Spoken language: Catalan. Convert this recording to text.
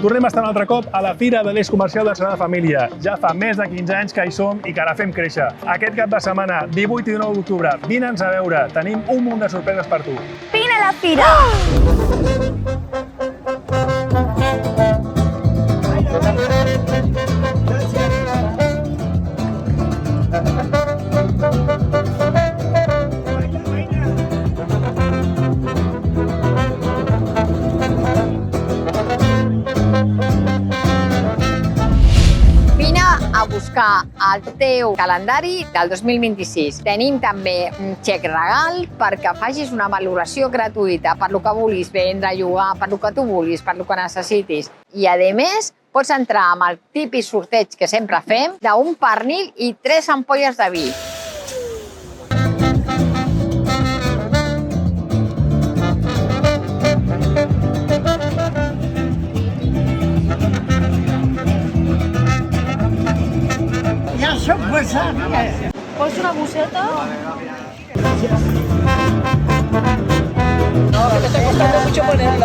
Tornem a estar un altre cop a la Fira de l'Eix Comercial de Sagrada Família. Ja fa més de 15 anys que hi som i que la fem créixer. Aquest cap de setmana, 18 i 19 d'octubre, vine'ns a veure. Tenim un munt de sorpreses per tu. Vine a la fira! A buscar el teu calendari del 2026. Tenim també un xec regal perquè facis una valoració gratuïta per lo que vulguis vendre, llogar, per lo que tu vulguis, per lo que necessitis. I, a més, pots entrar amb el típic sorteig que sempre fem d'un pernil i 3 ampolles de vi. ¿Pots una buceta? No, que te está costando mucho ponerlo.